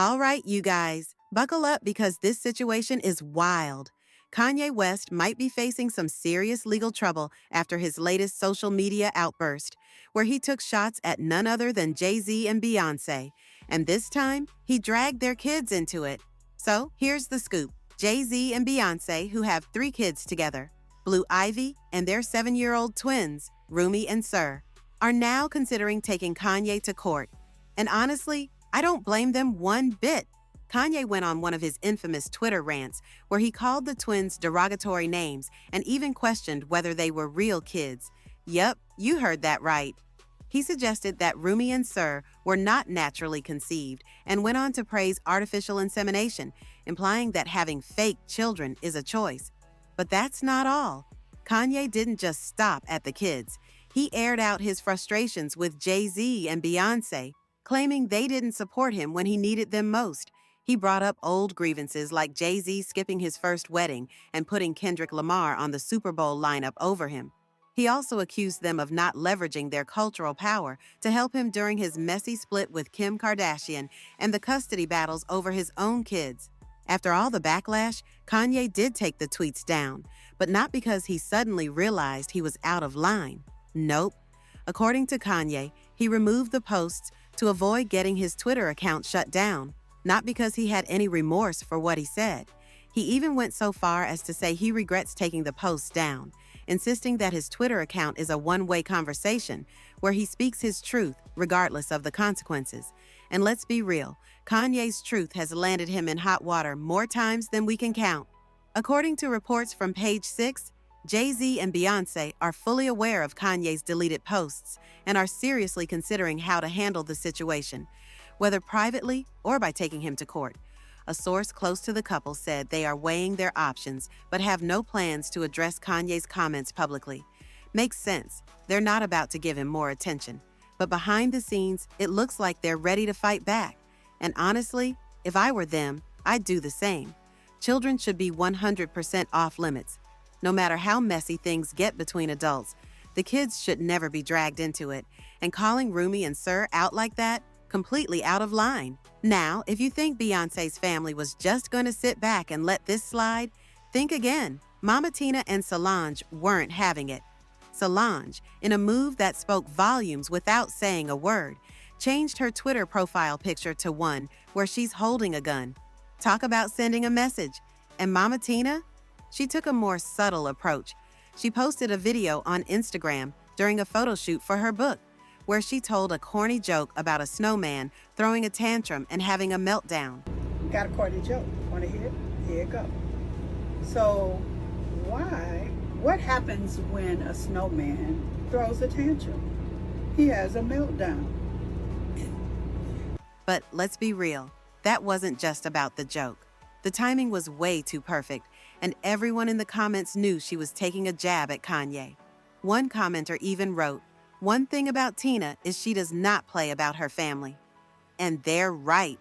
All right, you guys, buckle up because this situation is wild. Kanye West might be facing some serious legal trouble after his latest social media outburst, where he took shots at none other than Jay-Z and Beyonce. And this time, he dragged their kids into it. So here's the scoop. Jay-Z and Beyonce, who have 3 kids together, Blue Ivy and their 7-year-old twins, Rumi and Sir, are now considering taking Kanye to court. And honestly, I don't blame them one bit. Kanye went on one of his infamous Twitter rants where he called the twins derogatory names and even questioned whether they were real kids. Yup, you heard that right. He suggested that Rumi and Sir were not naturally conceived and went on to praise artificial insemination, implying that having fake children is a choice. But that's not all. Kanye didn't just stop at the kids. He aired out his frustrations with Jay-Z and Beyonce, claiming they didn't support him when he needed them most. He brought up old grievances like Jay-Z skipping his first wedding and putting Kendrick Lamar on the Super Bowl lineup over him. He also accused them of not leveraging their cultural power to help him during his messy split with Kim Kardashian and the custody battles over his own kids. After all the backlash, Kanye did take the tweets down, but not because he suddenly realized he was out of line. Nope. According to Kanye, he removed the posts to avoid getting his Twitter account shut down, not because he had any remorse for what he said. He even went so far as to say he regrets taking the posts down, insisting that his Twitter account is a one-way conversation where he speaks his truth regardless of the consequences. And let's be real, Kanye's truth has landed him in hot water more times than we can count. According to reports from Page 6, Jay-Z and Beyonce are fully aware of Kanye's deleted posts and are seriously considering how to handle the situation, whether privately or by taking him to court. A source close to the couple said they are weighing their options but have no plans to address Kanye's comments publicly. Makes sense. They're not about to give him more attention. But behind the scenes, it looks like they're ready to fight back. And honestly, if I were them, I'd do the same. Children should be 100% off limits. No matter how messy things get between adults, the kids should never be dragged into it. And calling Rumi and Sir out like that, completely out of line. Now, if you think Beyonce's family was just going to sit back and let this slide, think again. Mama Tina and Solange weren't having it. Solange, in a move that spoke volumes without saying a word, changed her Twitter profile picture to one where she's holding a gun. Talk about sending a message. And Mama Tina? She took a more subtle approach. She posted a video on Instagram during a photo shoot for her book, where she told a corny joke about a snowman throwing a tantrum and having a meltdown. Got a corny joke. Want to hear it? Here it goes. So, what happens when a snowman throws a tantrum? He has a meltdown. But let's be real, that wasn't just about the joke. The timing was way too perfect, and everyone in the comments knew she was taking a jab at Kanye. One commenter even wrote, "One thing about Tina is she does not play about her family." And they're right.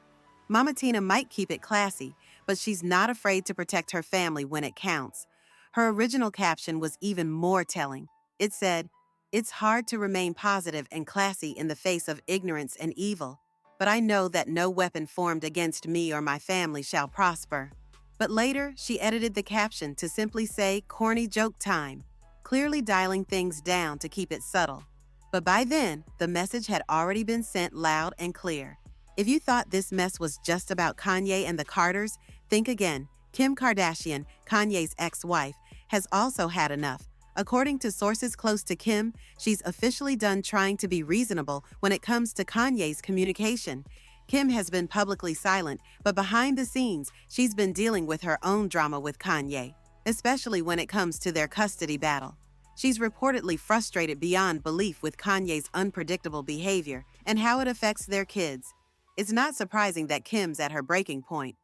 Mama Tina might keep it classy, but she's not afraid to protect her family when it counts. Her original caption was even more telling. It said, "It's hard to remain positive and classy in the face of ignorance and evil, but I know that no weapon formed against me or my family shall prosper." But later, she edited the caption to simply say corny joke time, clearly dialing things down to keep it subtle. But by then, the message had already been sent loud and clear. If you thought this mess was just about Kanye and the Carters, think again. Kim Kardashian, Kanye's ex-wife, has also had enough. According to sources close to Kim, she's officially done trying to be reasonable when it comes to Kanye's communication. Kim has been publicly silent, but behind the scenes, she's been dealing with her own drama with Kanye, especially when it comes to their custody battle. She's reportedly frustrated beyond belief with Kanye's unpredictable behavior and how it affects their kids. It's not surprising that Kim's at her breaking point.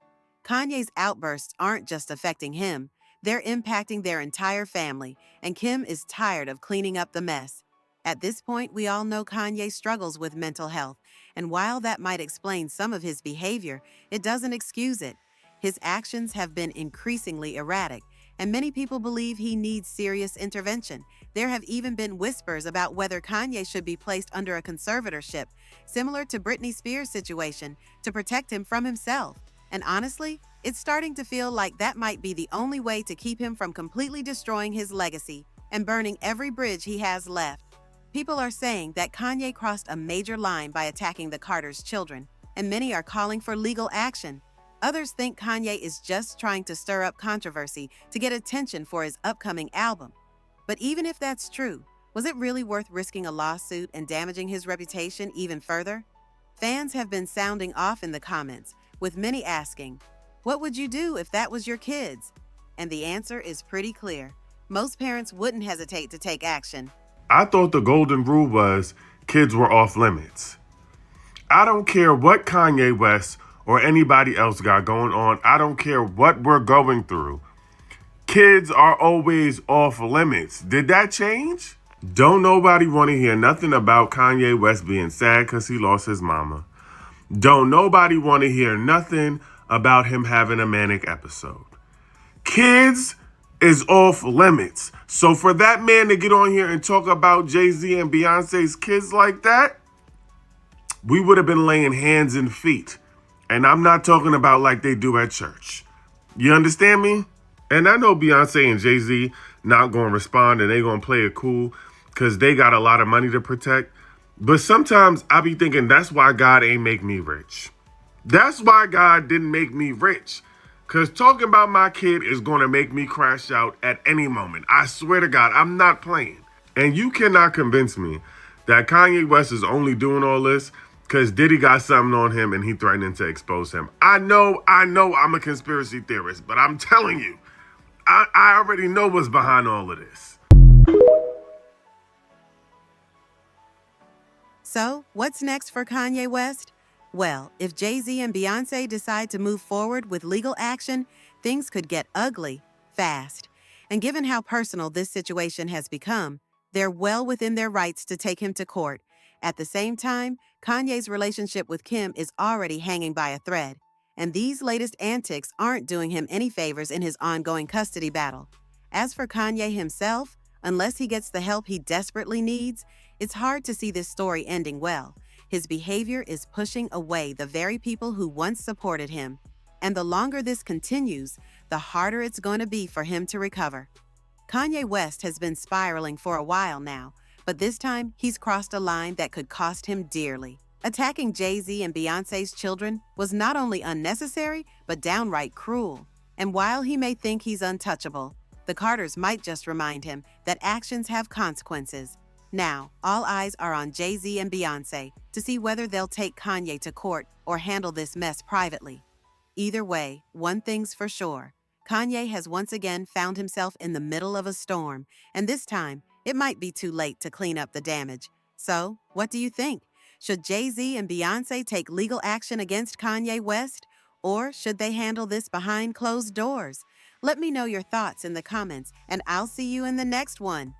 Kanye's outbursts aren't just affecting him, they're impacting their entire family, and Kim is tired of cleaning up the mess. At this point, we all know Kanye struggles with mental health, and while that might explain some of his behavior, it doesn't excuse it. His actions have been increasingly erratic, and many people believe he needs serious intervention. There have even been whispers about whether Kanye should be placed under a conservatorship, similar to Britney Spears' situation, to protect him from himself. And honestly, it's starting to feel like that might be the only way to keep him from completely destroying his legacy and burning every bridge he has left. People are saying that Kanye crossed a major line by attacking the Carters' children, and many are calling for legal action. Others think Kanye is just trying to stir up controversy to get attention for his upcoming album. But even if that's true, was it really worth risking a lawsuit and damaging his reputation even further? Fans have been sounding off in the comments, with many asking, "What would you do if that was your kids?" And the answer is pretty clear. Most parents wouldn't hesitate to take action. I thought the golden rule was kids were off limits. I don't care what Kanye West or anybody else got going on. I don't care what we're going through. Kids are always off limits. Did that change? Don't nobody want to hear nothing about Kanye West being sad because he lost his mama. Don't nobody want to hear nothing about him having a manic episode. Kids is off limits. So for that man to get on here and talk about Jay-Z and Beyonce's kids like that, we would have been laying hands and feet. And I'm not talking about like they do at church. You understand me? And I know Beyonce and Jay-Z not going to respond and they going to play it cool because they got a lot of money to protect. But sometimes I be thinking that's why God ain't make me rich. That's why God didn't make me rich. Because talking about my kid is going to make me crash out at any moment. I swear to God, I'm not playing. And you cannot convince me that Kanye West is only doing all this because Diddy got something on him and he threatening to expose him. I know I'm a conspiracy theorist, but I'm telling you, I already know what's behind all of this. So, what's next for Kanye West? Well, if Jay-Z and Beyonce decide to move forward with legal action, things could get ugly fast. And given how personal this situation has become, they're well within their rights to take him to court. At the same time, Kanye's relationship with Kim is already hanging by a thread. And these latest antics aren't doing him any favors in his ongoing custody battle. As for Kanye himself, unless he gets the help he desperately needs, it's hard to see this story ending well. His behavior is pushing away the very people who once supported him. And the longer this continues, the harder it's going to be for him to recover. Kanye West has been spiraling for a while now, but this time he's crossed a line that could cost him dearly. Attacking Jay-Z and Beyonce's children was not only unnecessary, but downright cruel. And while he may think he's untouchable, the Carters might just remind him that actions have consequences. Now, all eyes are on Jay-Z and Beyonce to see whether they'll take Kanye to court or handle this mess privately. Either way, one thing's for sure. Kanye has once again found himself in the middle of a storm, and this time, it might be too late to clean up the damage. So, what do you think? Should Jay-Z and Beyonce take legal action against Kanye West? Or should they handle this behind closed doors? Let me know your thoughts in the comments, and I'll see you in the next one.